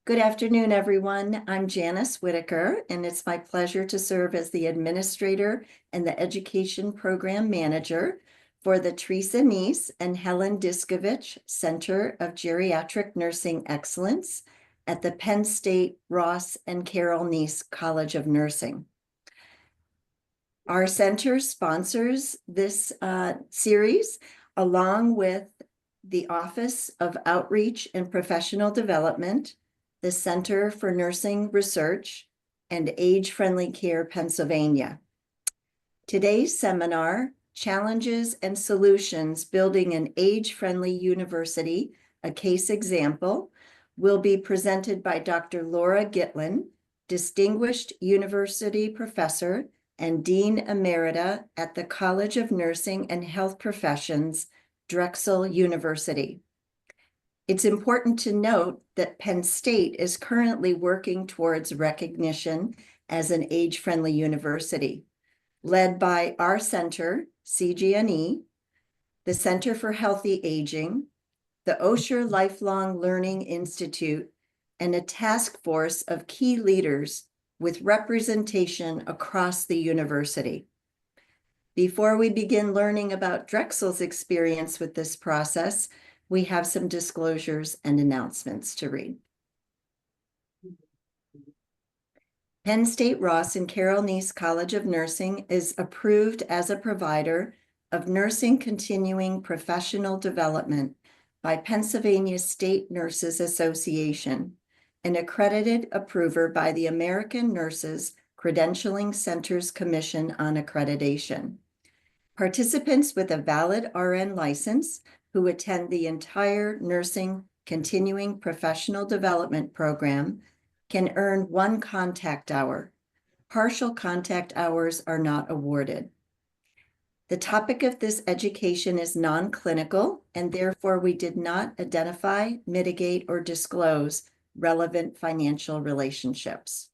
Good afternoon, everyone. I'm Janice Whitaker, and it's my pleasure to serve as the administrator and the education program manager for the Teresa Neese and Helen Diskovich Center of Geriatric Nursing Excellence at the Penn State Ross and Carol Neese College of Nursing. Our center sponsors this series along with the Office of Outreach and Professional Development, the Center for Nursing Research, and Age-Friendly Care Pennsylvania. Today's seminar, Challenges and Solutions Building an Age-Friendly University, a Case Example, will be presented by Dr. Laura Gitlin, Distinguished University Professor and Dean Emerita at the College of Nursing and Health Professions, Drexel University. It's important to note that Penn State is currently working towards recognition as an age-friendly university, led by our center, CGNE, the Center for Healthy Aging, the Osher Lifelong Learning Institute, and a task force of key leaders with representation across the university. Before we begin learning about Drexel's experience with this process, we have some disclosures and announcements to read. Penn State Ross and Carol Neese College of Nursing is approved as a provider of nursing continuing professional development by Pennsylvania State Nurses Association, an accredited approver by the American Nurses Credentialing Centers Commission on Accreditation. Participants with a valid RN license who attend the entire nursing continuing professional development program can earn 1 contact hour. Partial contact hours are not awarded. The topic of this education is non-clinical, and therefore we did not identify, mitigate, or disclose relevant financial relationships.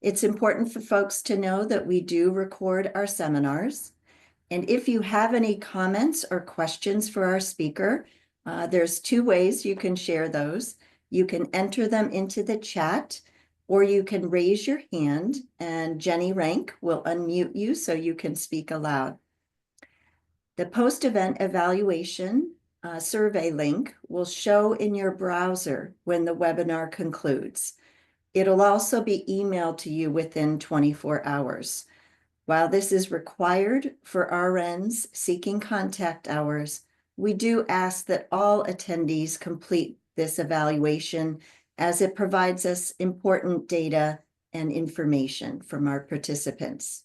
It's important for folks to know that we do record our seminars. And if you have any comments or questions for our speaker, there's 2 ways you can share those. You can enter them into the chat, or you can raise your hand and Jenny Rank will unmute you so you can speak aloud. The post-event evaluation survey link will show in your browser when the webinar concludes. It'll also be emailed to you within 24 hours. While this is required for RNs seeking contact hours, we do ask that all attendees complete this evaluation as it provides us important data and information from our participants.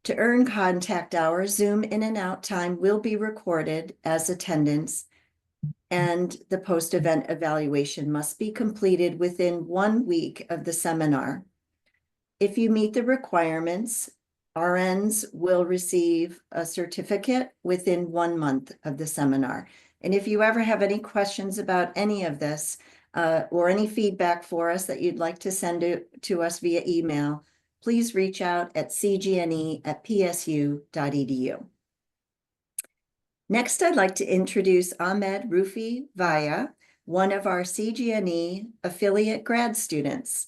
To earn contact hours, Zoom in and out time will be recorded as attendance, and the post-event evaluation must be completed within 1 week of the seminar. If you meet the requirements, RNs will receive a certificate within 1 month of the seminar. And if you ever have any questions about any of this or any feedback for us that you'd like to send it to us via email, please reach out at cgne@psu.edu. Next, I'd like to introduce Ahmed Rufi Vaya, one of our CGNE affiliate grad students.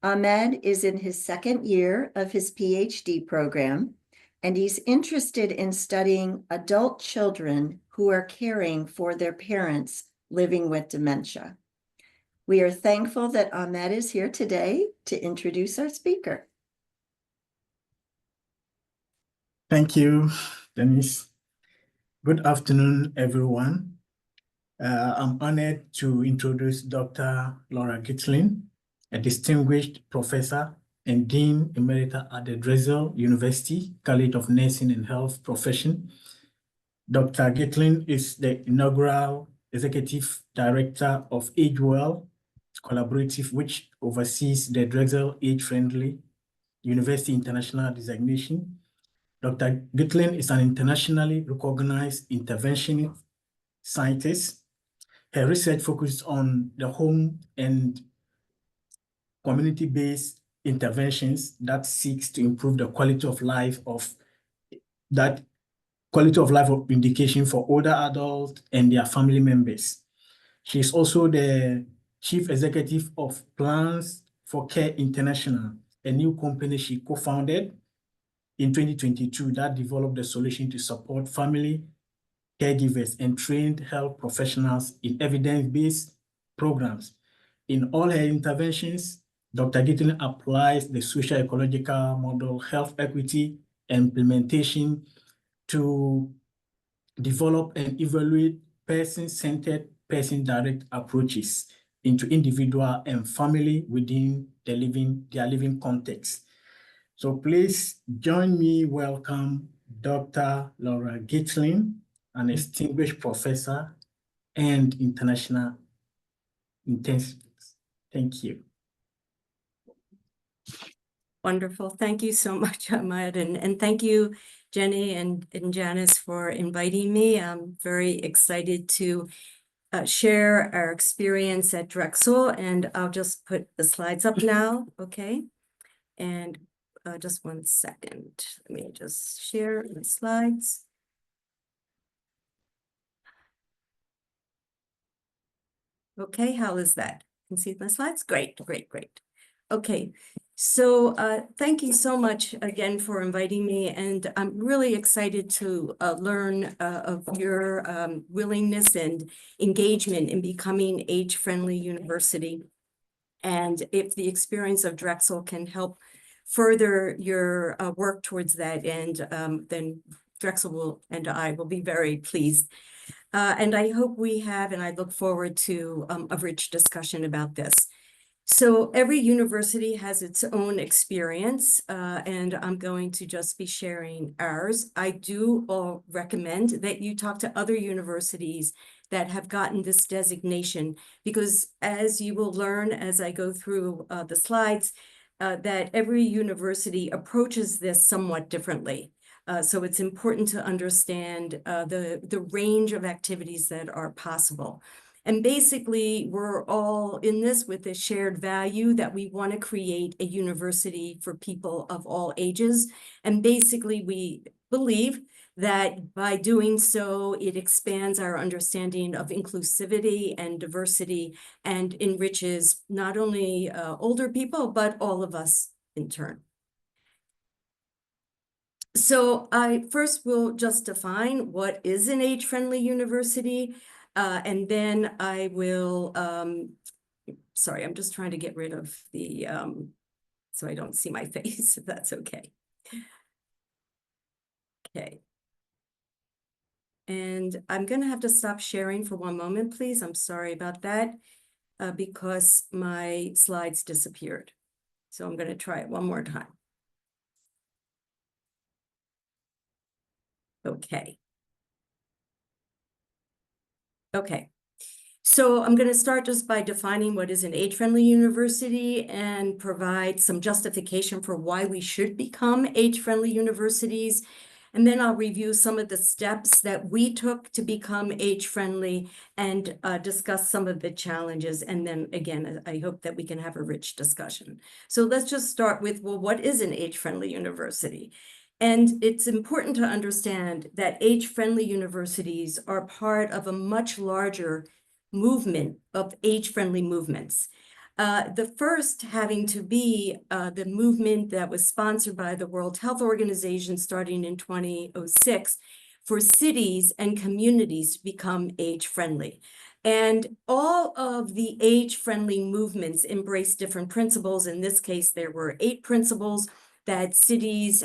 Ahmed is in his 2nd year of his PhD program, and he's interested in studying adult children who are caring for their parents living with dementia. We are thankful that Ahmed is here today to introduce our speaker. Thank you, Denise. Good afternoon, everyone. I'm honored to introduce Dr. Laura Gitlin, a distinguished professor and Dean Emerita at the Drexel University College of Nursing and Health Profession. Dr. Gitlin is the inaugural Executive Director of AgeWell Collaborative, which oversees the Drexel Age-Friendly University International Designation. Dr. Gitlin is an internationally recognized interventionist scientist. Her research focuses on the home and community-based interventions that seeks to improve the quality of life of indication for older adults and their family members. She is also the Chief Executive of Plans for Care International, a new company she co-founded in 2022 that developed a solution to support family caregivers and trained health professionals in evidence-based programs. In all her interventions, Dr. Gitlin applies the social ecological model, health equity, and implementation to develop and evaluate person-centered, person-direct approaches into individual and family within their living context. So please join me welcome Dr. Laura Gitlin, an distinguished professor and international intensivist. Thank you. Wonderful. Thank you so much, Ahmad. And thank you, Jenny and Janice, for inviting me. I'm very excited to share our experience at Drexel. And I'll just put the slides up now, okay? And just 1 second. Let me just share the slides. Okay, how is that? Can you see my slides? Great, great, great. Okay, so thank you so much again for inviting me, and I'm really excited to learn of your willingness and engagement in becoming age-friendly university. And if the experience of Drexel can help further your work towards that end, then Drexel and I will be very pleased. And I hope we have, and I look forward to a rich discussion about this. So every university has its own experience, and I'm going to just be sharing ours. I do recommend that you talk to other universities that have gotten this designation, because as you will learn as I go through the slides, that every university approaches this somewhat differently. So it's important to understand the range of activities that are possible. And basically, we're all in this with a shared value that we want to create a university for people of all ages. And basically, we believe that by doing so, it expands our understanding of inclusivity and diversity and enriches not only older people, but all of us in turn. So I first will just define what is an age-friendly university, and then I will, sorry, I'm just trying to get rid of the, so I don't see my face, if that's okay. Okay. And I'm gonna have to stop sharing for 1 moment, please. I'm sorry about that, because my slides disappeared. So I'm gonna try it one more time. Okay. Okay. So I'm going to start just by defining what is an age-friendly university and provide some justification for why we should become age-friendly universities. And then I'll review some of the steps that we took to become age-friendly and discuss some of the challenges. And then again, I hope that we can have a rich discussion. So let's just start with, well, what is an age-friendly university? And it's important to understand that age-friendly universities are part of a much larger movement of age-friendly movements. The first having to be the movement that was sponsored by the World Health Organization starting in 2006 for cities and communities to become age-friendly. And all of the age-friendly movements embrace different principles. In this case, there were 8 principles that cities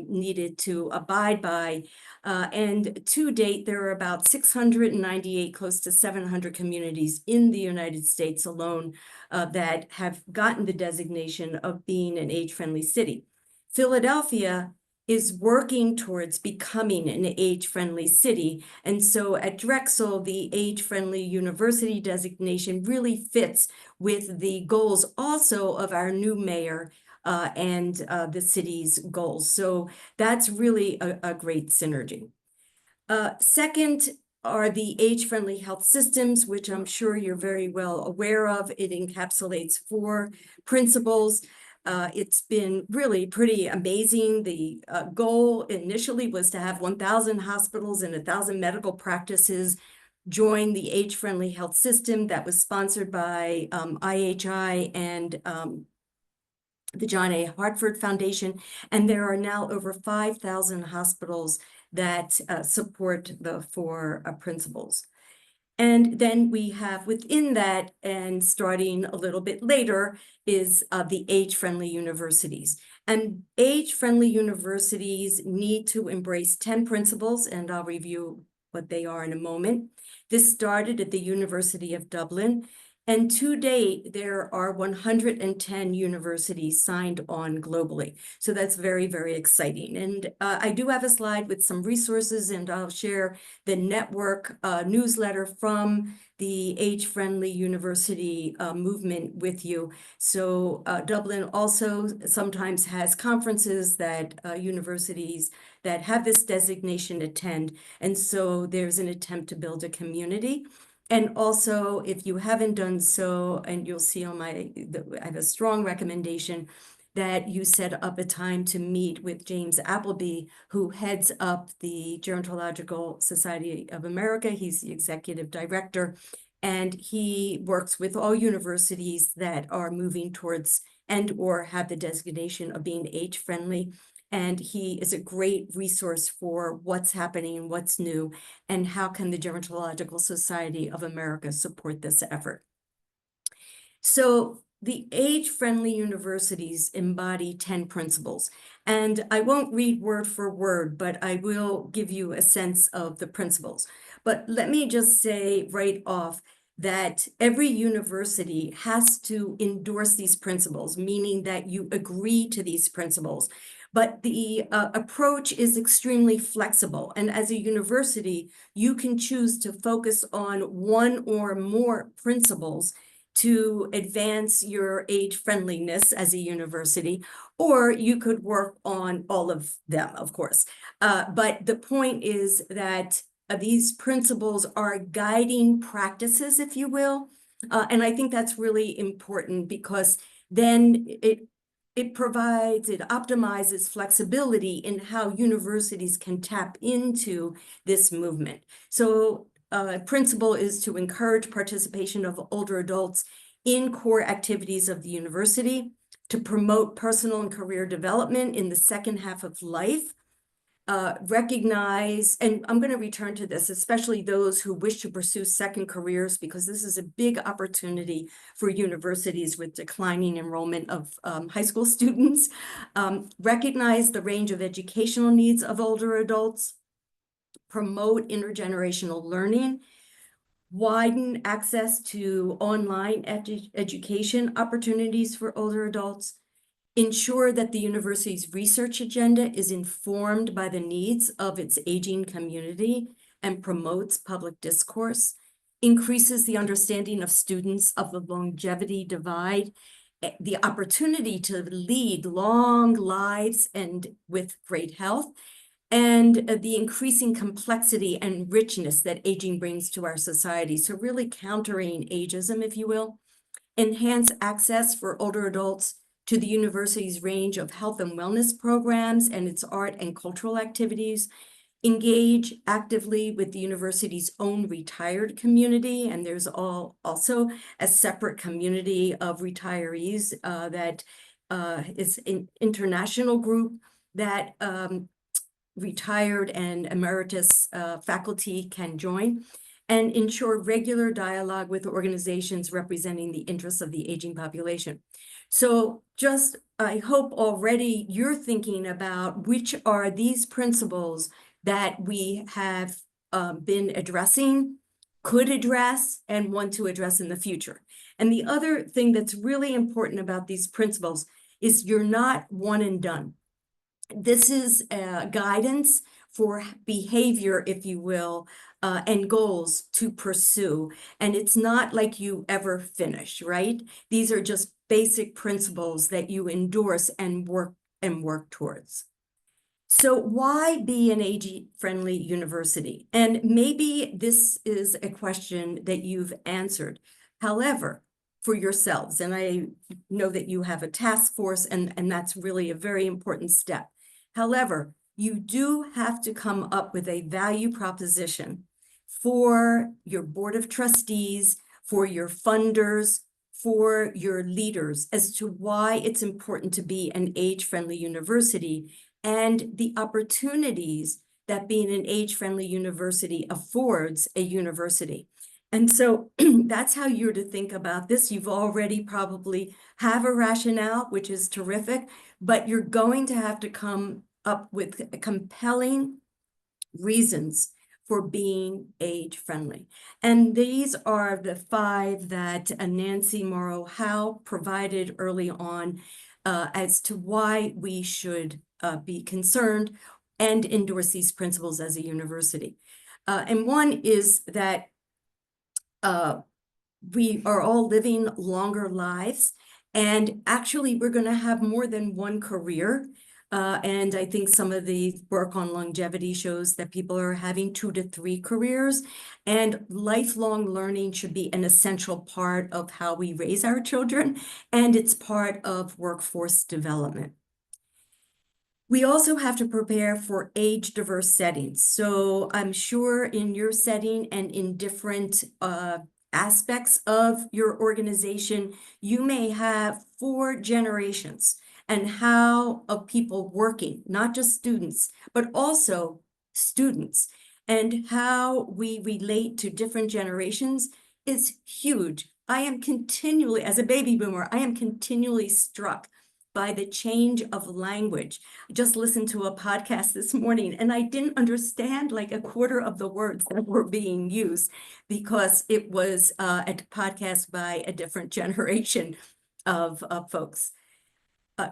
needed to abide by. And to date, there are about 698, close to 700 communities in the United States alone that have gotten the designation of being an age-friendly city. Philadelphia is working towards becoming an age-friendly city. And so at Drexel, the age-friendly university designation really fits with the goals also of our new mayor, and the city's goals. So that's really a great synergy. Second are the age-friendly health systems, which I'm sure you're very well aware of. It encapsulates 4 principles. It's been really pretty amazing. The goal initially was to have 1,000 hospitals and 1,000 medical practices join the age-friendly health system that was sponsored by IHI and the John A. Hartford Foundation, and there are now over 5,000 hospitals that support the four principles. And then we have within that, and starting a little bit later, is the age-friendly universities. And age-friendly universities need to embrace 10 principles, and I'll review what they are in a moment. This started at the University of Dublin, and to date, there are 110 universities signed on globally. So that's very, very exciting. And I do have a slide with some resources, and I'll share the network newsletter from the age-friendly university movement with you. So Dublin also sometimes has conferences that universities that have this designation attend. And so there's an attempt to build a community. And also, if you haven't done so, and you'll see on I have a strong recommendation that you set up a time to meet with James Appleby, who heads up the Gerontological Society of America. He's the executive director, and he works with all universities that are moving towards and or have the designation of being age-friendly. And he is a great resource for what's happening, what's new, and how can the Gerontological Society of America support this effort. So the age-friendly universities embody 10 principles. And I won't read word for word, but I will give you a sense of the principles. But let me just say right off that every university has to endorse these principles, meaning that you agree to these principles. But the approach is extremely flexible. And as a university, you can choose to focus on one or more principles to advance your age friendliness as a university, or you could work on all of them, of course. But the point is that these principles are guiding practices, if you will. And I think that's really important because then it optimizes flexibility in how universities can tap into this movement. So principle is to encourage participation of older adults in core activities of the university, to promote personal and career development in the second half of life, recognize, and I'm going to return to this, especially those who wish to pursue second careers, because this is a big opportunity for universities with declining enrollment of high school students. Recognize the range of educational needs of older adults, promote intergenerational learning, widen access to online education opportunities for older adults, ensure that the university's research agenda is informed by the needs of its aging community and promotes public discourse, increases the understanding of students of the longevity divide, the opportunity to lead long lives and with great health, and the increasing complexity and richness that aging brings to our society. So really countering ageism, if you will. Enhance access for older adults to the university's range of health and wellness programs and its art and cultural activities. Engage actively with the university's own retired community, and there's also a separate community of retirees that is an international group that retired and emeritus faculty can join, and ensure regular dialogue with organizations representing the interests of the aging population. So just, I hope already you're thinking about which are these principles that we have been addressing, could address, and want to address in the future. And the other thing that's really important about these principles is you're not one and done. This is guidance for behavior, if you will, and goals to pursue. And it's not like you ever finish, right? These are just basic principles that you endorse and work towards. So why be an age-friendly university? And maybe this is a question that you've answered. However, for yourselves, and I know that you have a task force, and that's really a very important step. However, you do have to come up with a value proposition for your board of trustees, for your funders, for your leaders as to why it's important to be an age-friendly university and the opportunities that being an age-friendly university affords a university. And so that's how you're to think about this. You've already probably have a rationale, which is terrific, but you're going to have to come up with compelling reasons for being age-friendly. And these are the 5 that Nancy Morrow Howe provided early on as to why we should be concerned and endorse these principles as a university. And one is that we are all living longer lives, and actually we're going to have more than one career. And I think some of the work on longevity shows that people are having 2 to 3 careers, and lifelong learning should be an essential part of how we raise our children, and it's part of workforce development. We also have to prepare for age-diverse settings. So I'm sure in your setting and in different aspects of your organization, you may have 4 generations and how of people working, not just students, but also students, and how we relate to different generations is huge. I am continually, as a baby boomer, I am continually struck by the change of language. I just listened to a podcast this morning and I didn't understand like a quarter of the words that were being used because it was a podcast by a different generation of folks.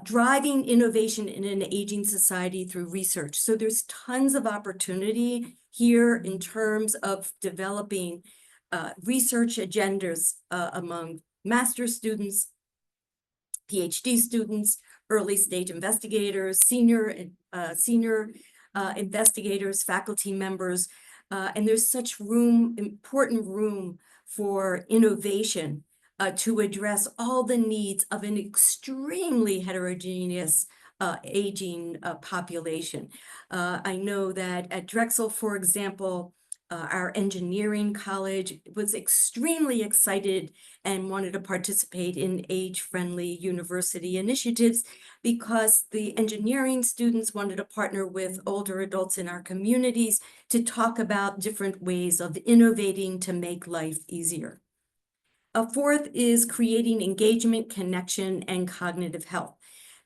Driving innovation in an aging society through research. So there's tons of opportunity here in terms of developing research agendas among master's students, PhD students, early stage investigators, senior investigators, faculty members, and there's such important room for innovation to address all the needs of an extremely heterogeneous aging population. I know that at Drexel, for example, our engineering college was extremely excited and wanted to participate in age-friendly university initiatives because the engineering students wanted to partner with older adults in our communities to talk about different ways of innovating to make life easier. A 4th is creating engagement, connection, and cognitive health.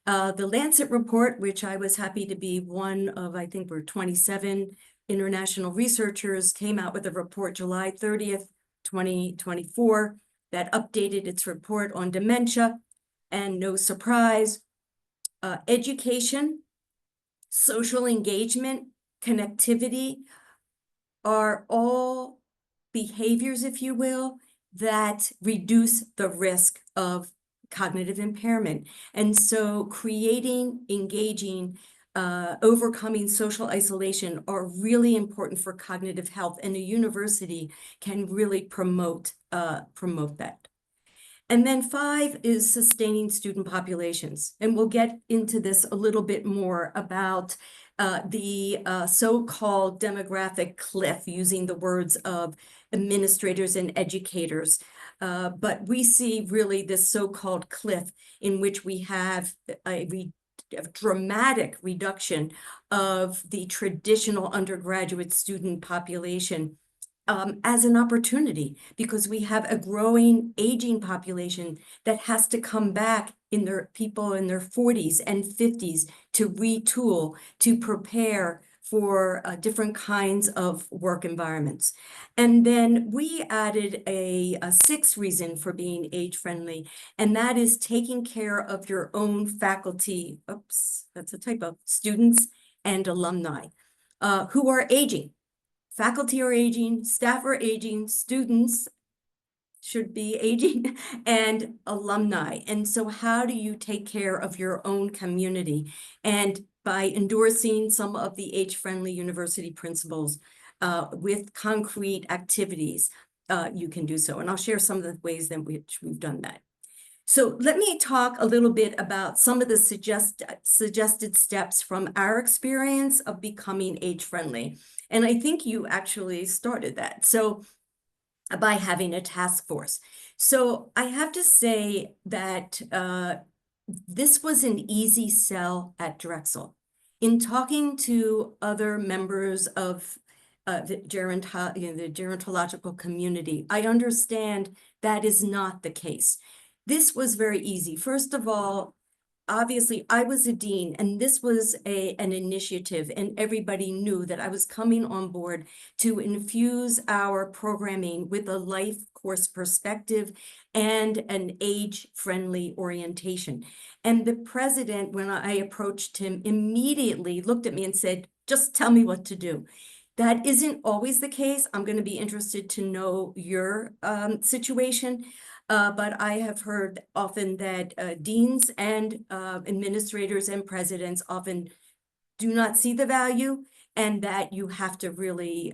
The Lancet report, which I was happy to be one of, I think we're 27 international researchers, came out with a report July 30th, 2024, that updated its report on dementia. And no surprise, education, social engagement, connectivity are all behaviors, if you will, that reduce the risk of cognitive impairment. And so creating, engaging, overcoming social isolation are really important for cognitive health, and a university can really promote that. And then 5 is sustaining student populations. And we'll get into this a little bit more about the so-called demographic cliff, using the words of administrators and educators. But we see really this so-called cliff in which we have a dramatic reduction of the traditional undergraduate student population as an opportunity, because we have a growing aging population that has to come back in their people in their 40s and 50s to retool, to prepare for different kinds of work environments. And then we added a 6th reason for being age-friendly, and that is taking care of your own faculty, oops, that's a typo, students and alumni who are aging. Faculty are aging, staff are aging, students should be aging, and alumni. And so how do you take care of your own community? And by endorsing some of the age-friendly university principles with concrete activities, you can do so. And I'll share some of the ways in which we've done that. So let me talk a little bit about some of the suggested steps from our experience of becoming age-friendly. And I think you actually started that. So by having a task force. So I have to say that this was an easy sell at Drexel. In talking to other members of the gerontological community, I understand that is not the case. This was very easy. First of all, obviously I was a dean, and this was an initiative, and everybody knew that I was coming on board to infuse our programming with a life course perspective and an age-friendly orientation. And the president, when I approached him, immediately looked at me and said, just tell me what to do. That isn't always the case. I'm going to be interested to know your situation. But I have heard often that deans and administrators and presidents often do not see the value, and that you have to really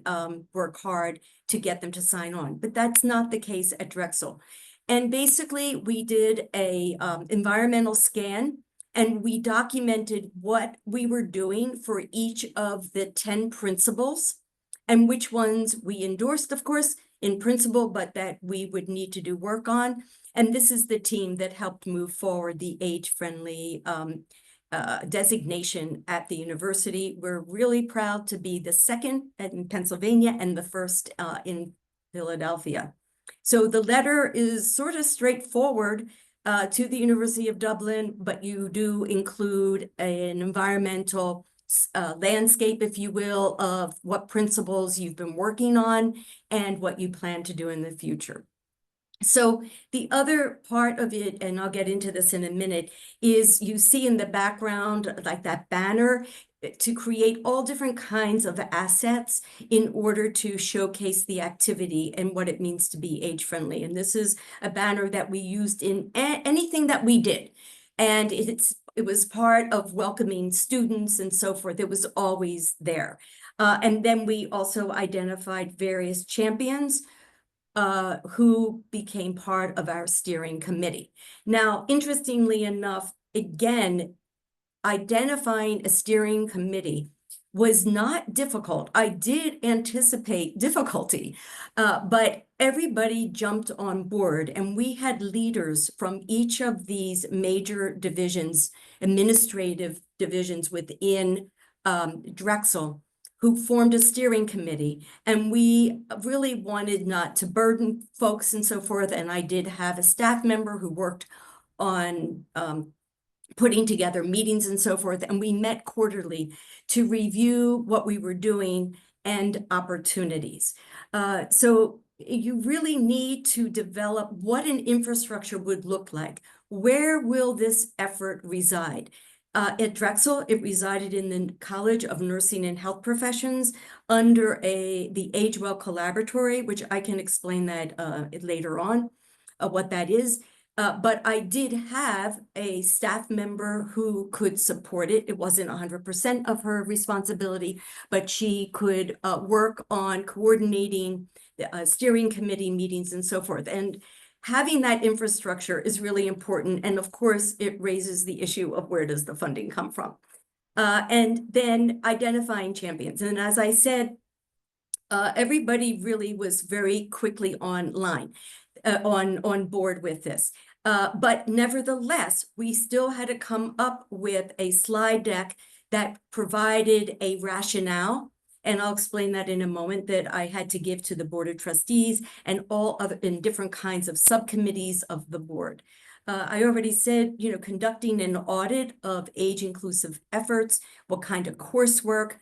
work hard to get them to sign on. But that's not the case at Drexel. And basically, we did a environmental scan, and we documented what we were doing for each of the 10 principles, and which ones we endorsed, of course, in principle, but that we would need to do work on. And this is the team that helped move forward the age-friendly designation at the university. We're really proud to be the second in Pennsylvania and the first in Philadelphia. So the letter is sort of straightforward to the University of Dublin, but you do include an environmental landscape, if you will, of what principles you've been working on and what you plan to do in the future. So the other part of it, and I'll get into this in a minute, is you see in the background, like that banner, to create all different kinds of assets in order to showcase the activity and what it means to be age-friendly. And this is a banner that we used in anything that we did. And it was part of welcoming students and so forth. It was always there. And then we also identified various champions who became part of our steering committee. Now, interestingly enough, again, identifying a steering committee was not difficult. I did anticipate difficulty, but everybody jumped on board, and we had leaders from each of these major divisions, administrative divisions within Drexel, who formed a steering committee. And we really wanted not to burden folks and so forth. And I did have a staff member who worked on putting together meetings and so forth. And we met quarterly to review what we were doing and opportunities. So you really need to develop what an infrastructure would look like. Where will this effort reside? At Drexel, it resided in the College of Nursing and Health Professions under the AgeWell Collaboratory, which I can explain that later on, what that is. But I did have a staff member who could support it. It wasn't 100% of her responsibility, but she could work on coordinating the steering committee meetings and so forth. And having that infrastructure is really important. And of course, it raises the issue of where does the funding come from? And then identifying champions. And as I said, everybody really was very quickly on board with this. But nevertheless, we still had to come up with a slide deck that provided a rationale. And I'll explain that in a moment, that I had to give to the Board of Trustees and all other in different kinds of subcommittees of the board. I already said, conducting an audit of age-inclusive efforts, what kind of coursework,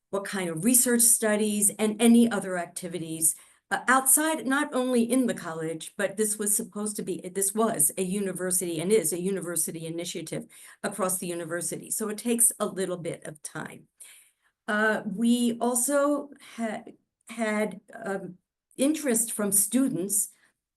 what kind of research studies, and any other activities outside, not only in the college, but this was a university and is a university initiative across the university. So it takes a little bit of time. We also had interest from students,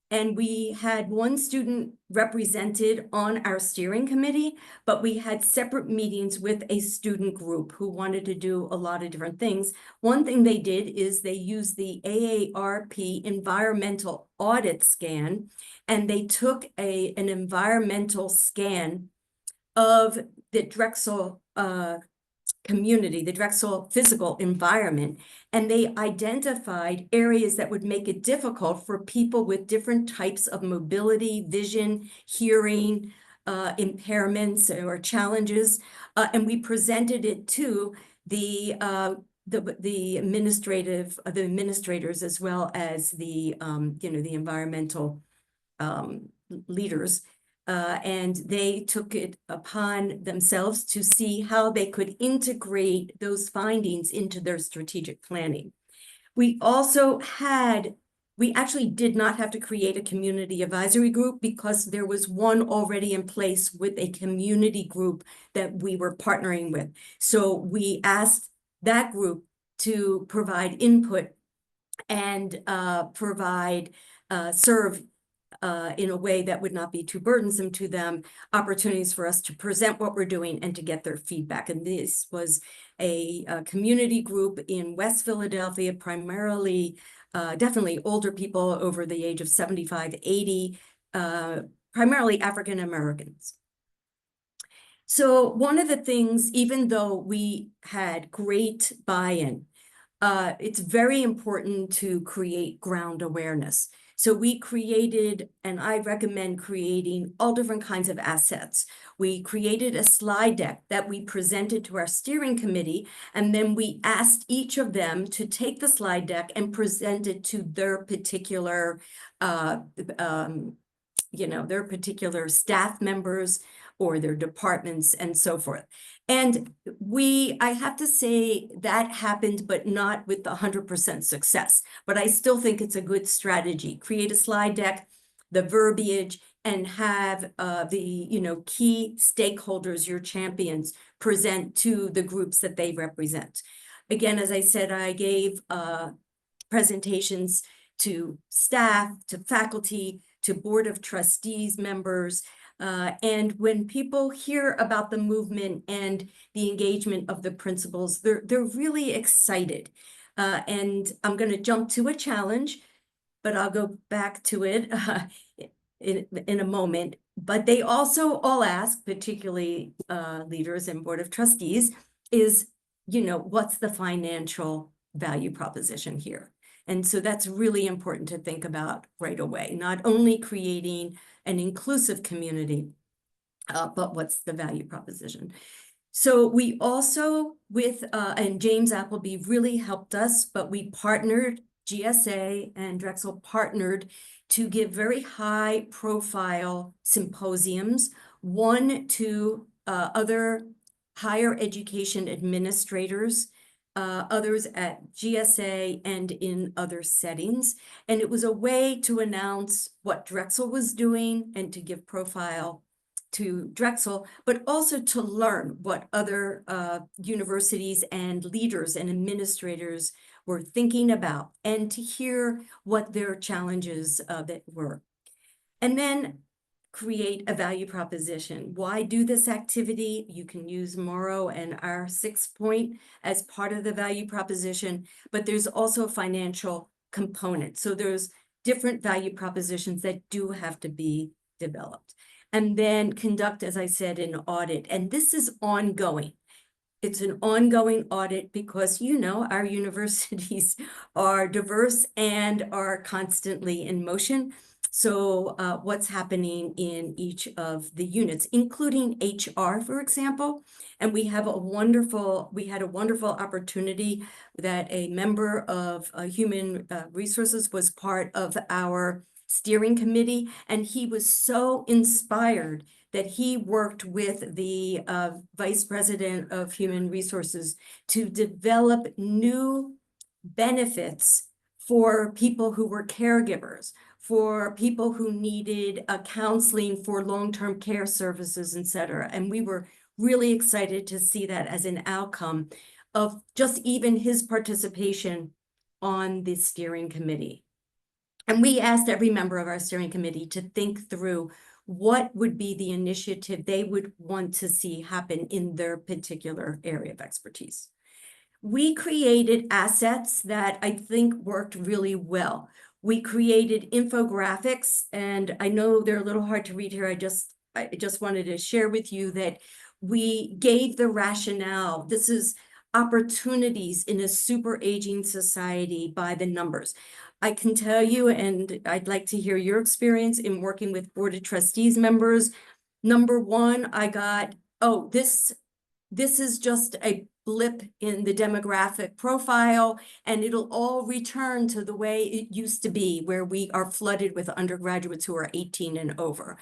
and we had one student represented on our steering committee, but we had separate meetings with a student group who wanted to do a lot of different things. One thing they did is they used the AARP environmental audit scan, and they took an environmental scan of the Drexel community, the Drexel physical environment, and they identified areas that would make it difficult for people with different types of mobility, vision, hearing, impairments or challenges, and we presented it to the administrators as well as the the environmental leaders. And they took it upon themselves to see how they could integrate those findings into their strategic planning. We actually did not have to create a community advisory group because there was one already in place with a community group that we were partnering with. So we asked that group to provide input and serve in a way that would not be too burdensome to them, opportunities for us to present what we're doing and to get their feedback. And this was a community group in West Philadelphia, primarily, definitely older people over the age of 75, 80, primarily African Americans. So one of the things, even though we had great buy-in, it's very important to create ground awareness. So we created, and I recommend creating all different kinds of assets. We created a slide deck that we presented to our steering committee, and then we asked each of them to take the slide deck and present it to their particular, their particular staff members or their departments and so forth. And I have to say that happened, but not with 100% success. But I still think it's a good strategy. Create a slide deck, the verbiage, and have the key stakeholders, your champions, present to the groups that they represent. Again, as I said, I gave presentations to staff, to faculty, to Board of Trustees members. And when people hear about the movement and the engagement of the principals, they're really excited. And I'm going to jump to a challenge, but I'll go back to it in a moment. But they also all ask, particularly leaders and Board of Trustees, is, what's the financial value proposition here? And so that's really important to think about right away, not only creating an inclusive community, but what's the value proposition? So we also and James Appleby really helped us, but we partnered, GSA and Drexel partnered to give very high profile symposiums, one to other higher education administrators, others at GSA and in other settings. And it was a way to announce what Drexel was doing and to give profile to Drexel, but also to learn what other universities and leaders and administrators were thinking about and to hear what their challenges that were. And then create a value proposition. Why do this activity? You can use Morrow and our 6th point as part of the value proposition, but there's also a financial component. So there's different value propositions that do have to be developed. And then conduct, as I said, an audit. And this is ongoing. It's an ongoing audit because, our universities are diverse and are constantly in motion. So what's happening in each of the units, including HR, for example. And we had a wonderful opportunity that a member of Human Resources was part of our steering committee, and he was so inspired that he worked with the Vice President of Human Resources to develop new benefits for people who were caregivers, for people who needed counseling for long-term care services, et cetera. And we were really excited to see that as an outcome of just even his participation on the steering committee. And we asked every member of our steering committee to think through what would be the initiative they would want to see happen in their particular area of expertise. We created assets that I think worked really well. We created infographics, and I know they're a little hard to read here. I just wanted to share with you that We gave the rationale. This is opportunities in a super aging society by the numbers. I can tell you, and I'd like to hear your experience in working with Board of Trustees members. Number one, I got, oh, this is just a blip in the demographic profile, and it'll all return to the way it used to be, where we are flooded with undergraduates who are 18 and over.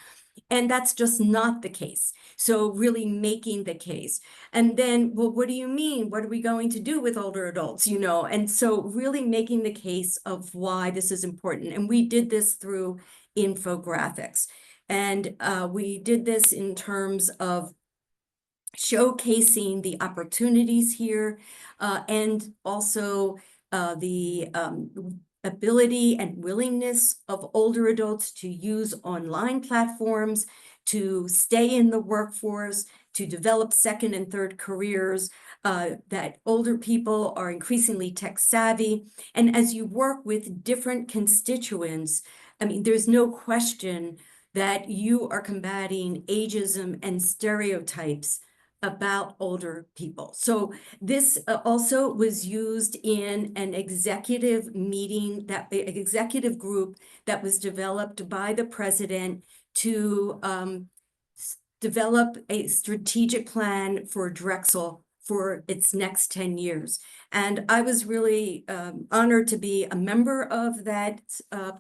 And that's just not the case. So really making the case. And then, well, what do you mean? What are we going to do with older adults? You know, and so really making the case of why this is important. And we did this through infographics. And we did this in terms of showcasing the opportunities here, and also the ability and willingness of older adults to use online platforms, to stay in the workforce, to develop second and third careers, that older people are increasingly tech savvy. And as you work with different constituents, I mean, there's no question that you are combating ageism and stereotypes about older people. So this also was used in an executive meeting, that executive group that was developed by the president to develop a strategic plan for Drexel for its next 10 years. And I was really honored to be a member of that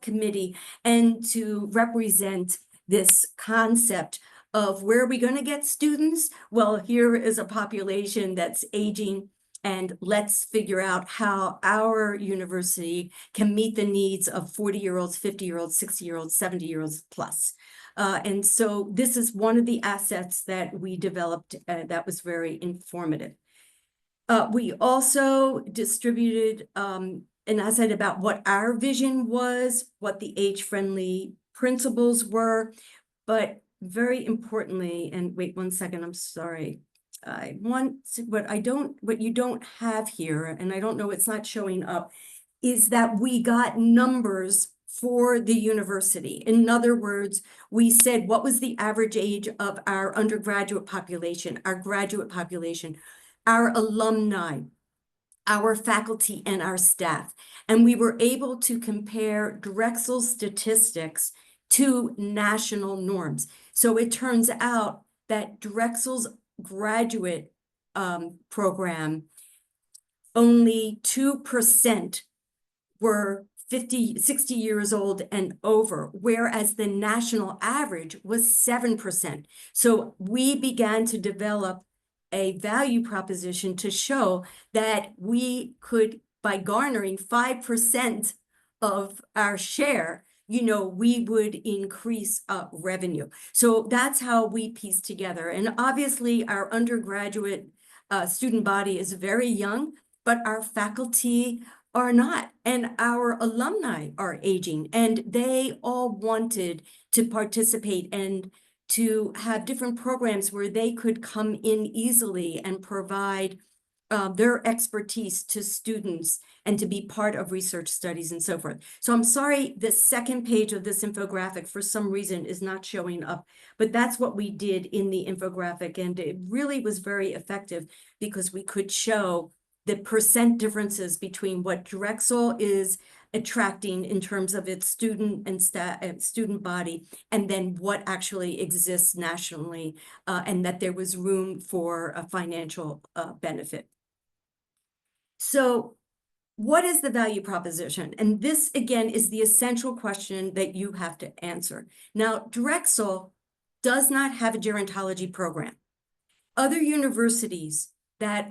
committee and to represent this concept of where are we going to get students? Well, here is a population that's aging, and let's figure out how our university can meet the needs of 40-year-olds, 50-year-olds, 60-year-olds, 70-year-olds plus. And so this is one of the assets that we developed that was very informative. We also distributed an asset about what our vision was, what the age-friendly principles were, but very importantly, and wait 1 second, I'm sorry. I want what you don't have here, and I don't know, it's not showing up, is that we got numbers for the university. In other words, we said, what was the average age of our undergraduate population, our graduate population, our alumni, our faculty, and our staff. And we were able to compare Drexel's statistics to national norms. So it turns out that Drexel's graduate program, only 2% were 60 years old and over, whereas the national average was 7%. So we began to develop a value proposition to show that we could, by garnering 5% of our share, you know, we would increase revenue. So that's how we piece together. And obviously our undergraduate student body is very young, but our faculty are not, and our alumni are aging, and they all wanted to participate and to have different programs where they could come in easily and provide their expertise to students and to be part of research studies and so forth. So I'm sorry, the second page of this infographic for some reason is not showing up, but that's what we did in the infographic. And it really was very effective because we could show the percent differences between what Drexel is attracting in terms of its student and student body, and then what actually exists nationally, and that there was room for a financial benefit. So what is the value proposition? And this, again, is the essential question that you have to answer. Now, Drexel does not have a gerontology program. Other universities that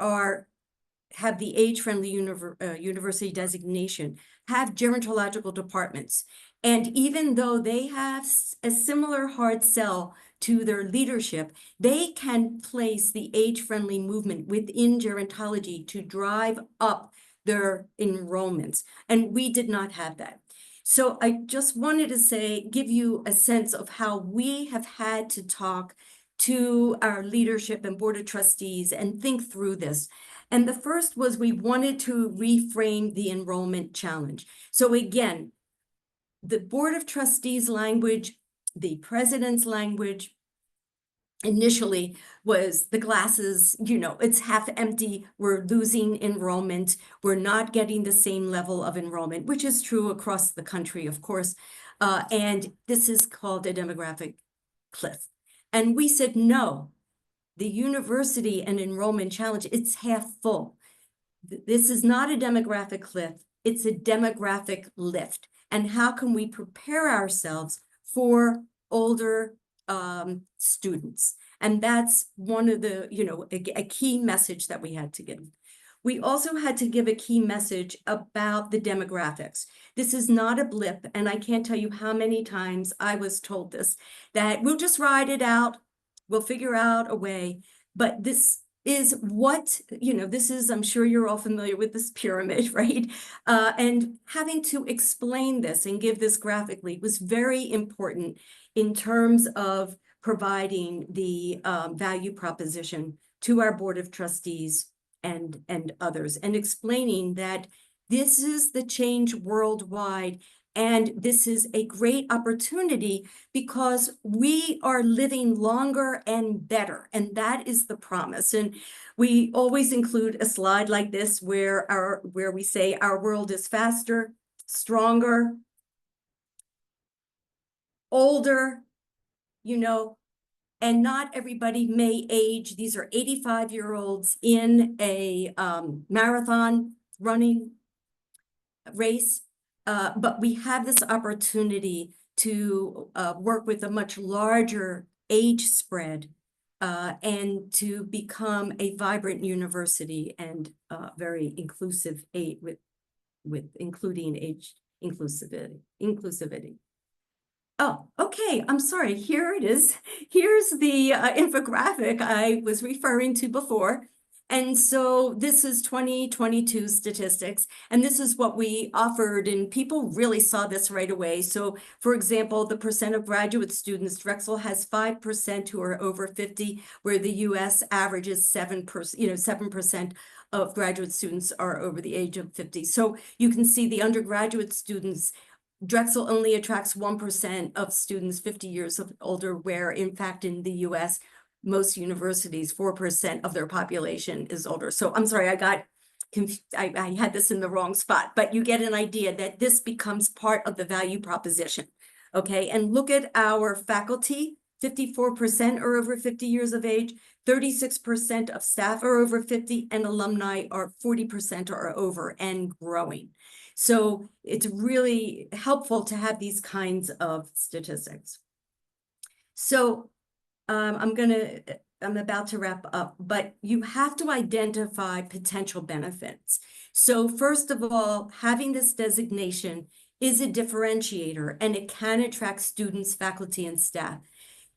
have the age-friendly university designation have gerontological departments. And even though they have a similar hard sell to their leadership, they can place the age-friendly movement within gerontology to drive up their enrollments. And we did not have that. So I just wanted to say, give you a sense of how we have had to talk to our leadership and board of trustees and think through this. And the first was we wanted to reframe the enrollment challenge. So again, the board of trustees language, the president's language, initially was the glasses, you know, it's half empty. We're losing enrollment. We're not getting the same level of enrollment, which is true across the country, of course. And this is called a demographic cliff. And we said, no, the university and enrollment challenge, it's half full. This is not a demographic cliff. It's a demographic lift. And how can we prepare ourselves for older students? And that's one of the, you know, a key message that we had to give. We also had to give a key message about the demographics. This is not a blip, and I can't tell you how many times I was told this, that we'll just ride it out, we'll figure out a way, but this is what, you know, this is, I'm sure you're all familiar with this pyramid, right? And having to explain this and give this graphically was very important in terms of providing the value proposition to our Board of Trustees and others, and explaining that this is the change worldwide, and this is a great opportunity because we are living longer and better, and that is the promise. And we always include a slide like this where we say our world is faster, stronger, older, you know, and not everybody may age. These are 85-year-olds in a marathon running race, but we have this opportunity to work with a much larger age spread and to become a vibrant university and very inclusive aid with including age inclusivity. Oh, okay. I'm sorry. Here it is. Here's the infographic I was referring to before. And so this is 2022 statistics, and this is what we offered, and people really saw this right away. So, for example, the percent of graduate students, Drexel has 5% who are over 50, where the US average is 7%, you know, 7% of graduate students are over the age of 50. So you can see the undergraduate students, Drexel only attracts 1% of students 50 years of older, where in fact in the US, most universities, 4% of their population is older. So I'm sorry, I had this in the wrong spot, but you get an idea that this becomes part of the value proposition. Okay, and look at our faculty, 54% are over 50 years of age, 36% of staff are over 50, and alumni are 40% are over and growing. So it's really helpful to have these kinds of statistics. So I'm about to wrap up, but you have to identify potential benefits. So first of all, having this designation is a differentiator, and it can attract students, faculty, and staff.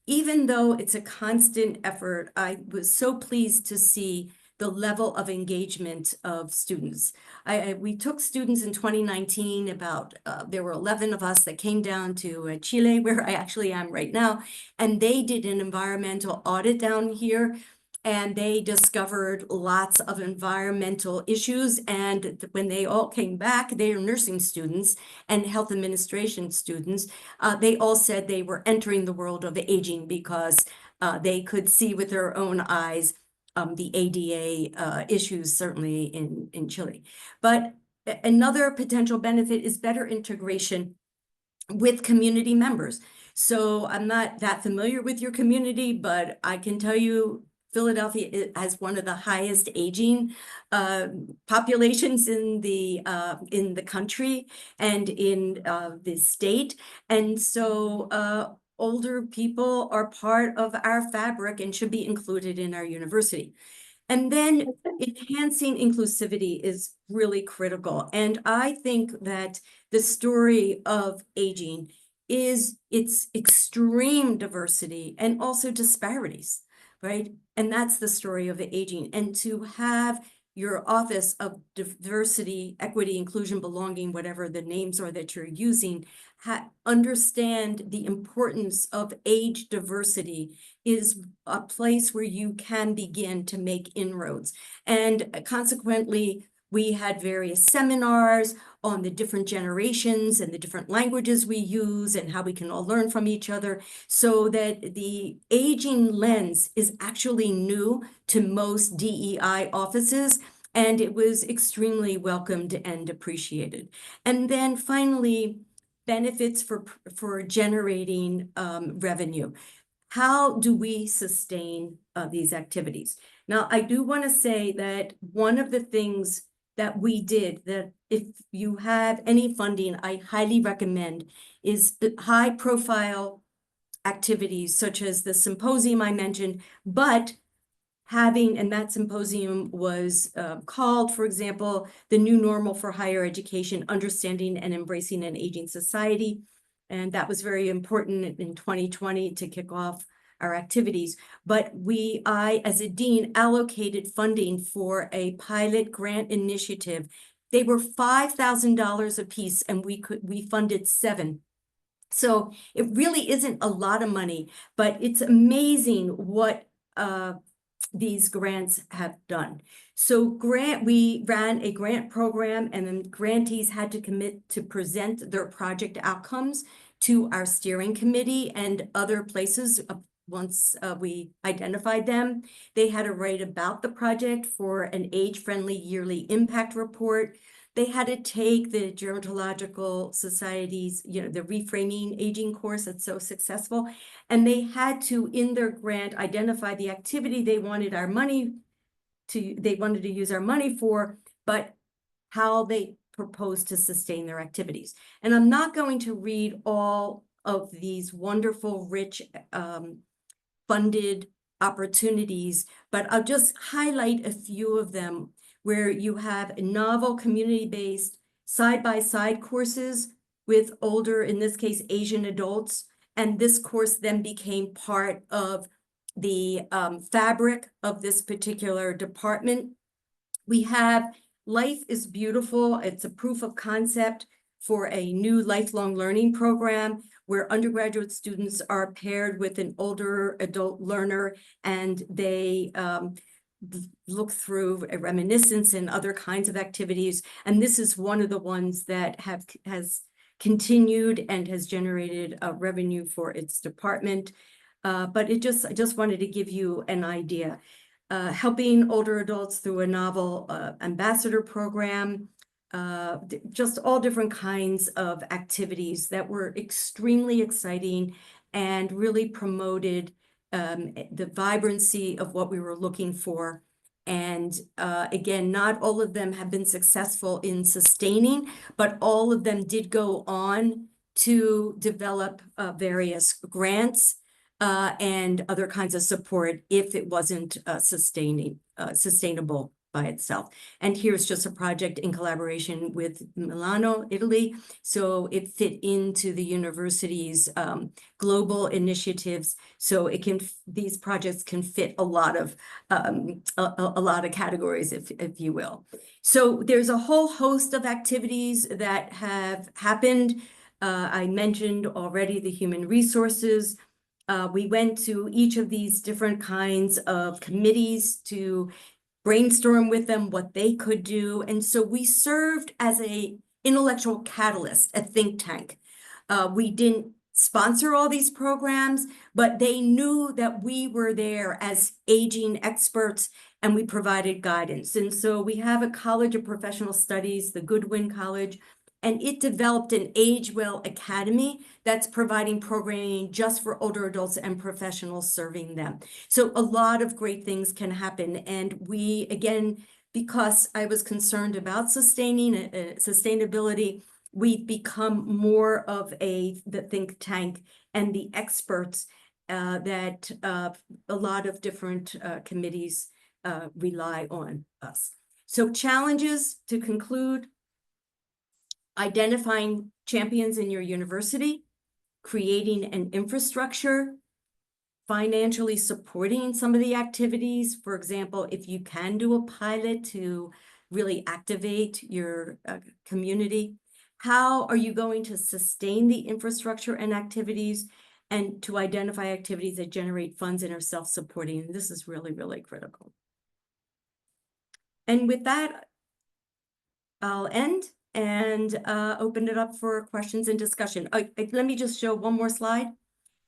Even though it's a constant effort, I was so pleased to see the level of engagement of students. We took students in 2019, there were 11 of us that came down to Chile, where I actually am right now, and they did an environmental audit down here, and they discovered lots of environmental issues. And when they all came back, they are nursing students and health administration students. They all said they were entering the world of aging because they could see with their own eyes the ADA issues, certainly in Chile. But another potential benefit is better integration with community members. So I'm not that familiar with your community, but I can tell you Philadelphia has one of the highest aging populations in the country and in the state. And so older people are part of our fabric and should be included in our university. And then enhancing inclusivity is really critical. And I think that the story of aging is its extreme diversity and also disparities, right? And that's the story of the aging. And to have your Office of Diversity, Equity, Inclusion, Belonging, whatever the names are that you're using, understand the importance of age diversity is a place where you can begin to make inroads. And consequently, we had various seminars, on the different generations and the different languages we use and how we can all learn from each other, so that the aging lens is actually new to most DEI offices. And it was extremely welcomed and appreciated. And then finally, benefits for generating revenue. How do we sustain these activities? Now, I do want to say that one of the things that we did, that if you have any funding, I highly recommend, is the high-profile activities such as the symposium I mentioned, but having, and that symposium was called, for example, The New Normal for Higher Education, Understanding and Embracing an Aging Society. And that was very important in 2020 to kick off our activities. But I, as a dean, allocated funding for a pilot grant initiative. They were $5,000 a piece, and we funded 7. So it really isn't a lot of money, but it's amazing what these grants have done. So we ran a grant program, and then grantees had to commit to present their project outcomes to our steering committee and other places. Once we identified them, they had to write about the project for an age-friendly yearly impact report. They had to take the Gerontological Society's, the Reframing Aging course that's so successful. And they had to, in their grant, identify the activity they wanted to use our money for, but how they proposed to sustain their activities. And I'm not going to read all of these wonderful, rich, funded opportunities, but I'll just highlight a few of them, where you have novel community-based side-by-side courses with older, in this case, Asian adults. And this course then became part of the fabric of this particular department. We have Life is Beautiful. It's a proof of concept for a new lifelong learning program where undergraduate students are paired with an older adult learner, and they look through a reminiscence and other kinds of activities. And this is one of the ones that has continued and has generated revenue for its department. But I just wanted to give you an idea. Helping older adults through a novel ambassador program, just all different kinds of activities that were extremely exciting and really promoted the vibrancy of what we were looking for. And again, not all of them have been successful in sustaining, but all of them did go on to develop various grants and other kinds of support if it wasn't sustainable by itself. And here's just a project in collaboration with Milano, Italy. So it fit into the university's global initiatives. So these projects can fit a lot of categories, if you will. So there's a whole host of activities that have happened. I mentioned already the human resources. We went to each of these different kinds of committees to brainstorm with them what they could do. And so we served as an intellectual catalyst, a think tank. We didn't sponsor all these programs, but they knew that we were there as aging experts, and we provided guidance. And so we have a College of Professional Studies, the Goodwin College, and it developed an Age Well Academy that's providing programming just for older adults and professionals serving them. So a lot of great things can happen. And we, again, because I was concerned about sustainability, we've become more of the think tank and the experts that a lot of different committees rely on us. So challenges to conclude: identifying champions in your university, creating an infrastructure, financially supporting some of the activities. For example, if you can do a pilot to really activate your community, how are you going to sustain the infrastructure and activities, and to identify activities that generate funds and are self-supporting? This is really, really critical. And with that, I'll end. and open it up for questions and discussion. Let me just show one more slide.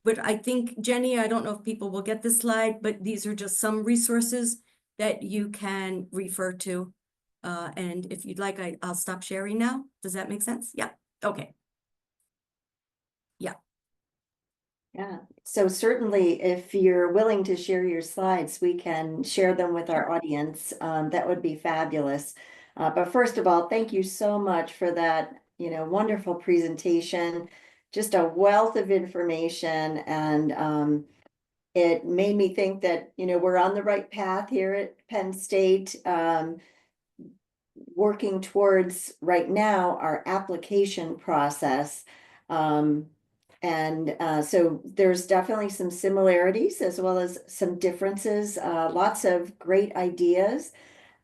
But I think, Jenny, I don't know if people will get this slide, but these are just some resources that you can refer to. And if you'd like, I'll stop sharing now. Does that make sense? Yeah, okay. Yeah. Yeah, so certainly if you're willing to share your slides, we can share them with our audience. That would be fabulous. But first of all, thank you so much for that, wonderful presentation. Just a wealth of information, and it made me think that, we're on the right path here at Penn State. Working towards right now our application process. So there's definitely some similarities as well as some differences, lots of great ideas.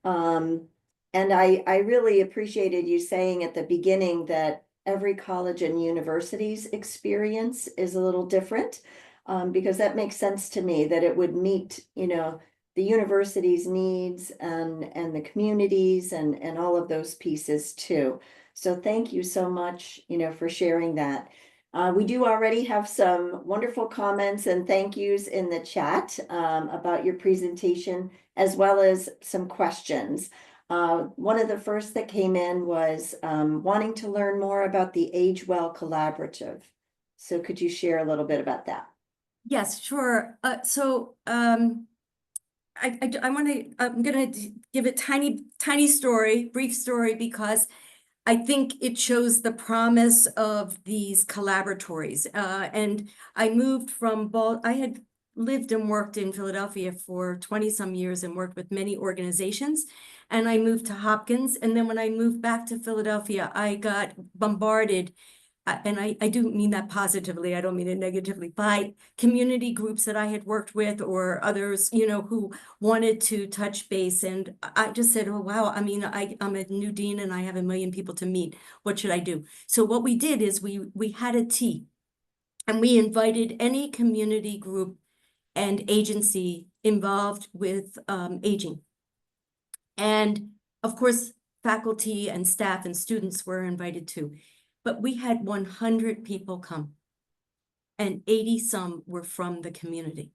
And I really appreciated you saying at the beginning that every college and university's experience is a little different, because that makes sense to me that it would meet, the university's needs and the communities and all of those pieces too. So thank you so much, for sharing that. We do already have some wonderful comments and thank yous in the chat about your presentation, as well as some questions. One of the first that came in was wanting to learn more about the Age Well Collaborative. So could you share a little bit about that? Yes, sure. I'm gonna give a tiny story, brief story, because I think it shows the promise of these collaboratories. And I moved from I had lived and worked in Philadelphia for 20 some years and worked with many organizations. And I moved to Hopkins. And then when I moved back to Philadelphia, I got bombarded, and I do mean that positively, I don't mean it negatively, by community groups that I had worked with or others, who wanted to touch base. And I just said, oh, wow, I mean, I'm a new dean and I have 1 million people to meet. What should I do? So what we did is we had a tea, and we invited any community group and agency involved with aging. And of course, faculty and staff and students were invited too. But we had 100 people come, and 80 some were from the community.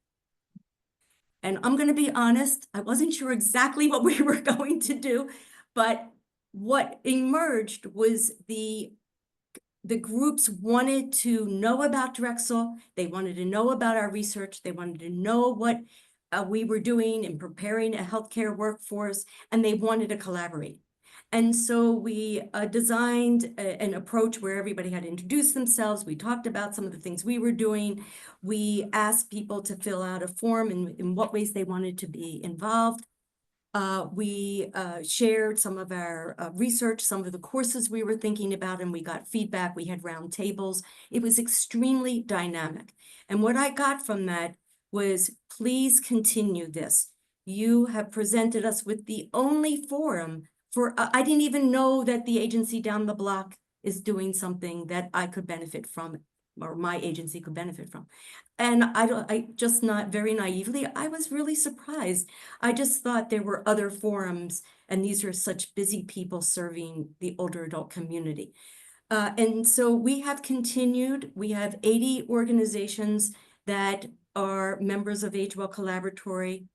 And I'm going to be honest, I wasn't sure exactly what we were going to do, but what emerged was the groups wanted to know about Drexel. They wanted to know about our research. They wanted to know what we were doing in preparing a healthcare workforce, and they wanted to collaborate. And so we designed an approach where everybody had to introduce themselves. We talked about some of the things we were doing. We asked people to fill out a form in what ways they wanted to be involved. We shared some of our research, some of the courses we were thinking about, and we got feedback. We had round tables. It was extremely dynamic. And what I got from that was, please continue this. You have presented us with the only forum for, I didn't even know that the agency down the block is doing something that I could benefit from, or my agency could benefit from. And I just, not very naively, I was really surprised. I just thought there were other forums, and these are such busy people serving the older adult community. And so we have continued. We have 80 organizations that are members of Age Well Collaboratory.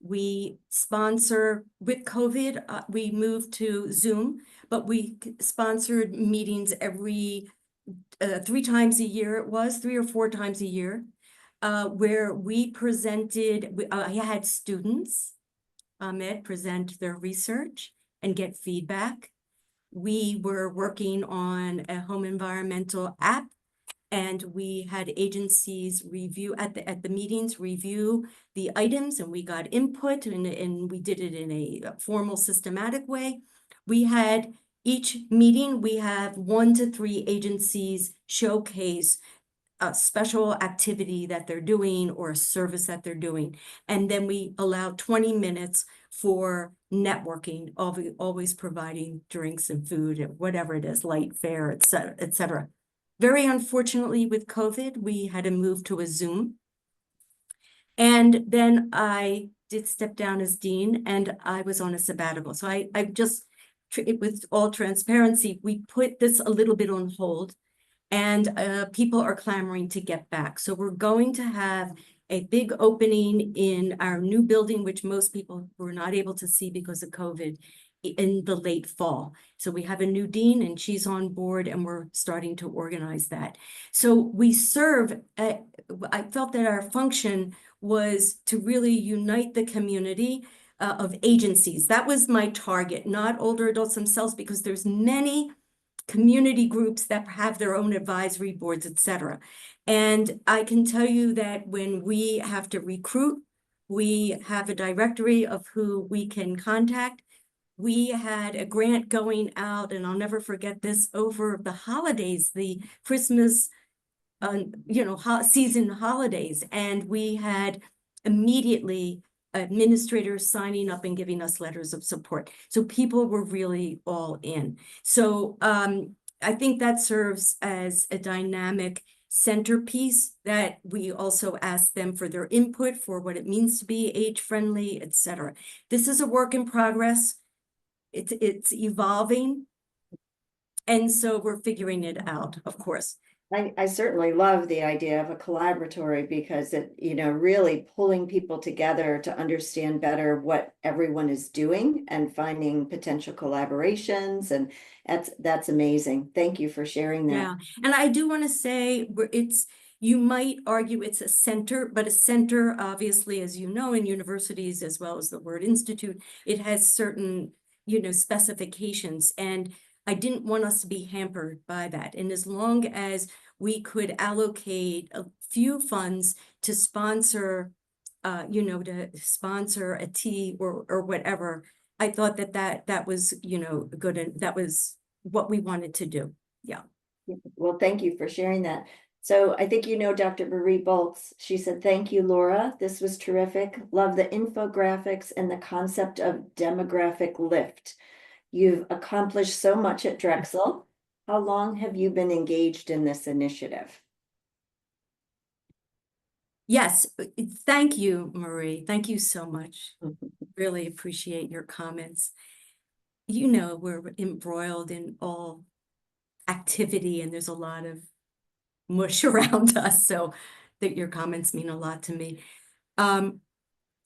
We sponsor, with COVID, we moved to Zoom, but we sponsored meetings every 3 times a year. It was 3 or 4 times a year, where we presented, I had students, Ahmed, present their research and get feedback. We were working on a home environmental app, and we had agencies review at the meetings, review the items, and we got input, and we did it in a formal, systematic way. We had each meeting, we have 1 to 3 agencies showcase a special activity that they're doing or a service that they're doing. And then we allow 20 minutes for networking, always providing drinks and food, and whatever it is, light fare, et cetera, et cetera. Very unfortunately, with COVID, we had to move to a Zoom. And then I did step down as dean, and I was on a sabbatical. So I just with all transparency, we put this a little bit on hold, and people are clamoring to get back. So we're going to have a big opening in our new building, which most people were not able to see because of COVID, in the late fall. So we have a new dean and she's on board, and we're starting to organize that. So we serve, I felt that our function was to really unite the community of agencies. That was my target, not older adults themselves, because there's many community groups that have their own advisory boards, et cetera. And I can tell you that when we have to recruit, we have a directory of who we can contact. We had a grant going out, and I'll never forget this, over the holidays, the Christmas, season holidays. And we had immediately administrators signing up and giving us letters of support. So people were really all in. So I think that serves as a dynamic centerpiece that we also ask them for their input for what it means to be age-friendly, et cetera. This is a work in progress. It's evolving. And so we're figuring it out, of course. I certainly love the idea of a collaboratory, because it, really pulling people together to understand better what everyone is doing and finding potential collaborations. And that's amazing. Thank you for sharing that. Yeah, and I do want to say you might argue it's a center, but a center, obviously, as you know, in universities, as well as the word institute, it has certain, specifications. And I didn't want us to be hampered by that. And as long as we could allocate a few funds to sponsor, to sponsor a tea or whatever, I thought that was, good, and that was what we wanted to do. Yeah. Well, thank you for sharing that. So I think Dr. Marie Boltz. She said, "Thank you, Laura. This was terrific. Love the infographics and the concept of demographic lift. You've accomplished so much at Drexel. How long have you been engaged in this initiative?" Yes, thank you, Marie. Thank you so much. Really appreciate your comments. We're embroiled in all activity, and there's a lot of mush around us, so that your comments mean a lot to me.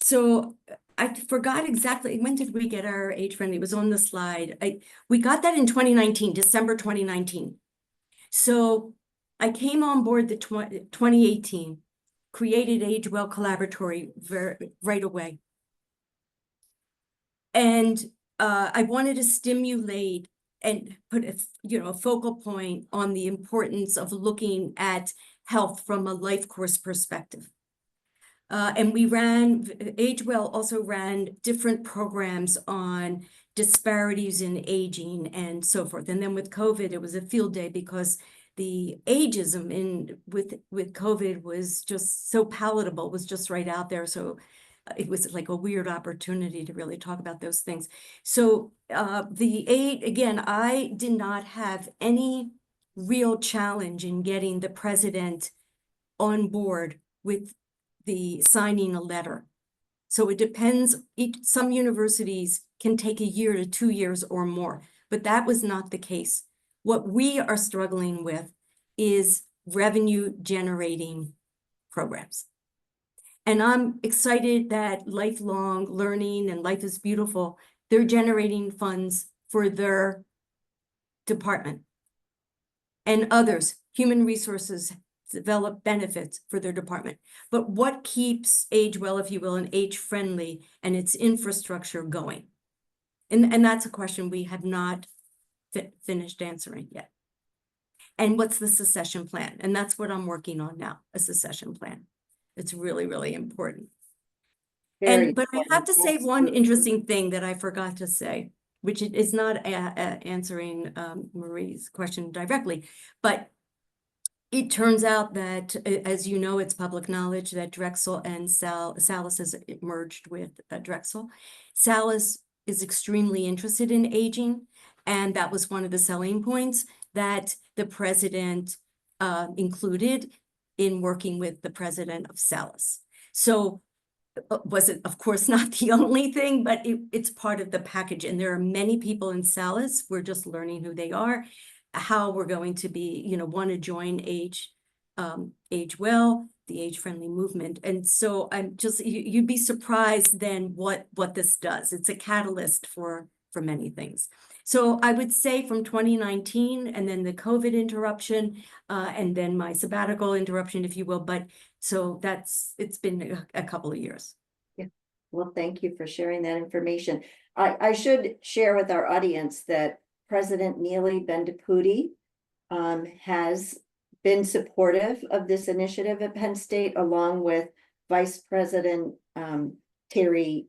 So I forgot exactly, when did we get our age-friendly? It was on the slide. We got that in 2019, December 2019. So I came on board the 2018, created Age Well Collaboratory right away. And I wanted to stimulate and put a focal point on the importance of looking at health from a life course perspective. And we Age Well also ran different programs on disparities in aging and so forth. And then with COVID, it was a field day, because the ageism with COVID was just so palatable, was just right out there. So it was like a weird opportunity to really talk about those things. So again, I did not have any real challenge in getting the president on board with the signing a letter. So it depends. Some universities can take a year to 2 years or more, but that was not the case. What we are struggling with is revenue generating programs. And I'm excited that lifelong learning and Life is Beautiful, they're generating funds for their department. And others, human resources, develop benefits for their department. But what keeps Age Well, if you will, and age-friendly and its infrastructure going? And that's a question we have not finished answering yet. And what's the succession plan? And that's what I'm working on now, a succession plan. It's really, really important. But I have to say one interesting thing that I forgot to say, which is not answering Marie's question directly, but it turns out that, as you know, it's public knowledge that Drexel and Salus has merged with Drexel. Salus is extremely interested in aging, and that was one of the selling points that the president included in working with the president of Salus. So wasn't, of course, not the only thing, but it's part of the package. And there are many people in Salis. We're just learning who they are, how we're going to be, want to join Age Well, the age-friendly movement. And so I'm just, you'd be surprised then what this does. It's a catalyst for many things. So I would say from 2019 and then the COVID interruption, and then my sabbatical interruption, if you will, but so it's been a couple of years. Yeah. Well, thank you for sharing that information. I should share with our audience that President Neely Bendapudi has been supportive of this initiative at Penn State, along with Vice President Larry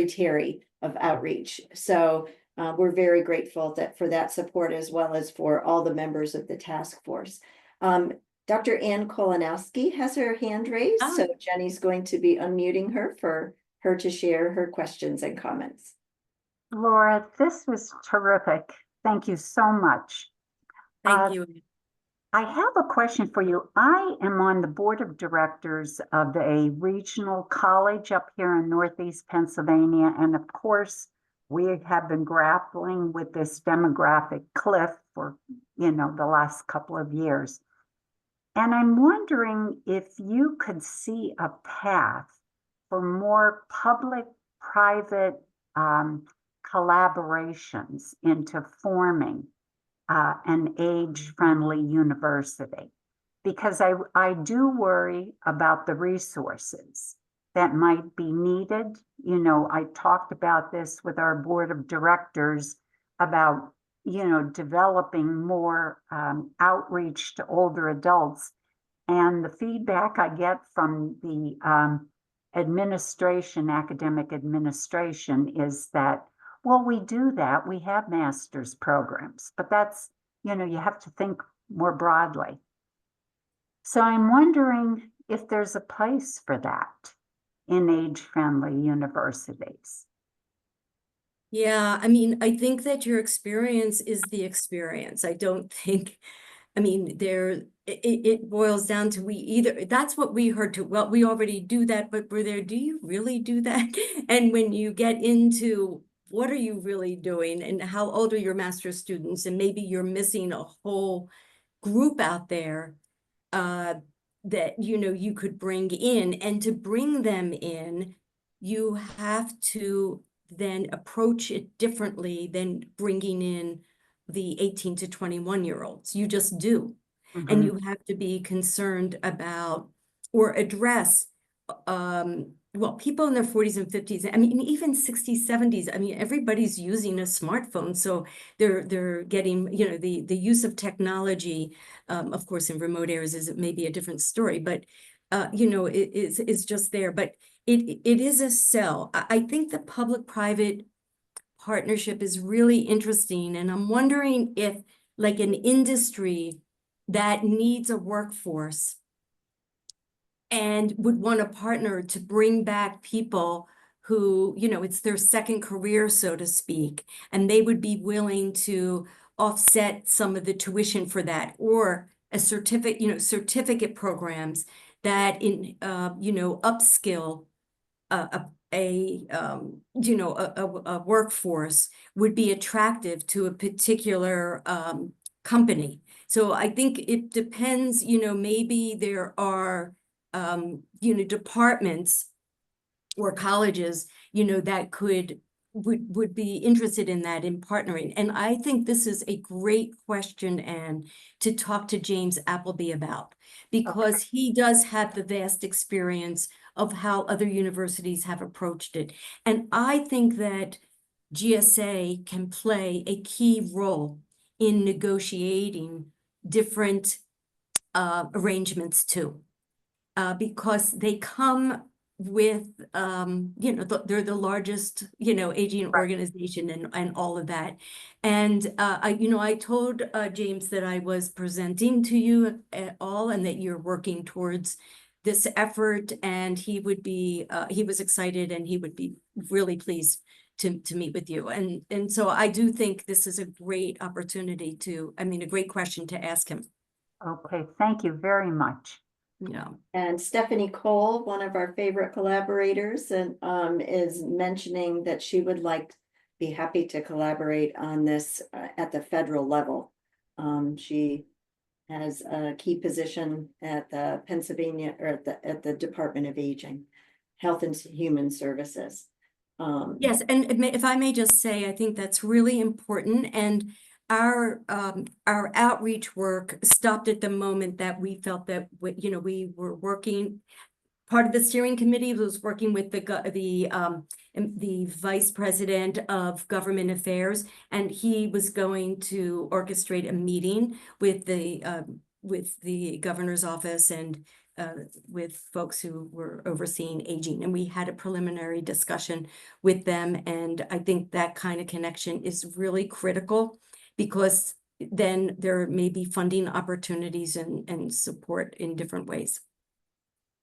Terry of Outreach. So we're very grateful for that support, as well as for all the members of the task force. Dr. Ann Kolanowski has her hand raised, so Jenny's going to be unmuting her for her to share her questions and comments. Laura, this was terrific. Thank you so much. Thank you. I have a question for you. I am on the board of directors of a regional college up here in Northeast Pennsylvania. And of course, we have been grappling with this demographic cliff for, the last couple of years. And I'm wondering if you could see a path for more public-private collaborations into forming an age-friendly university, because I do worry about the resources that might be needed. I talked about this with our board of directors about, developing more outreach to older adults. And the feedback I get from the academic administration is that, well, we do that. We have master's programs, but that's, you have to think more broadly. So I'm wondering if there's a place for that in age-friendly universities. Yeah, I mean, I think that your experience is the experience. I don't think, it boils down to that's what we heard too. Well, we already do that, but do you really do that? And when you get into what are you really doing and how old are your master's students, and maybe you're missing a whole group out there that, you could bring in, and to bring them in, you have to then approach it differently than bringing in the 18 to 21-year-olds. You just do. Mm-hmm. And you have to be concerned about or address, people in their 40s and 50s. I mean, even 60s, 70s. I mean, everybody's using a smartphone. So they're getting, the use of technology, of course, in remote areas is maybe a different story, but, it is just there. But it is a sell. I think the public-private partnership is really interesting. And I'm wondering if, like an industry that needs a workforce and would want to partner to bring back people who, it's their second career, so to speak, and they would be willing to offset some of the tuition for that, or a certificate programs that upskill a workforce would be attractive to a particular company. So I think it depends, maybe there are departments or colleges, that would be interested in that, in partnering. And I think this is a great question, Anne, to talk to James Appleby about, because he does have the vast experience of how other universities have approached it. And I think that GSA can play a key role in negotiating different arrangements too, because they come with, they're the largest, aging organization and all of that. And, I told James that I was presenting to you all and that you're working towards this effort, and he would be, he was excited and he would be really pleased to meet with you. And so I do think this is a great opportunity a great question to ask him. Okay, thank you very much. Yeah. And Stephanie Cole, one of our favorite collaborators, and is mentioning that she would be happy to collaborate on this at the federal level. She has a key position at the Pennsylvania or at the Department of Aging, Health and Human Services. Yes, and if I may just say, I think that's really important, and our outreach work stopped at the moment that we felt that we were working. Part of the steering committee was working with the vice president of government affairs, and he was going to orchestrate a meeting with the governor's office and with folks who were overseeing aging. And we had a preliminary discussion with them. And I think that kind of connection is really critical, because then there may be funding opportunities and support in different ways.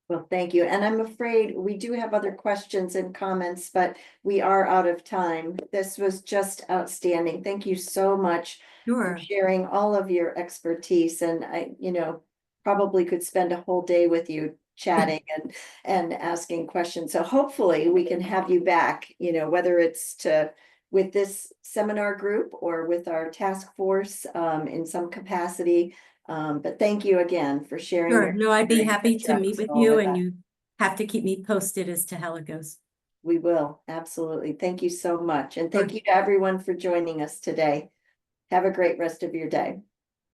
Well, thank you. And I'm afraid we do have other questions and comments, but we are out of time. This was just outstanding. Thank you so much for Sure. sharing all of your expertise. And I, probably could spend a whole day with you chatting and asking questions. So hopefully we can have you back, whether it's with this seminar group or with our task force in some capacity. But thank you again for sharing. Sure. No, I'd be happy to such meet with all you, with and us. you have to keep me posted as to how it goes. We will, absolutely. Thank you so much. And thank you to everyone for joining us today. Have a great rest of your day.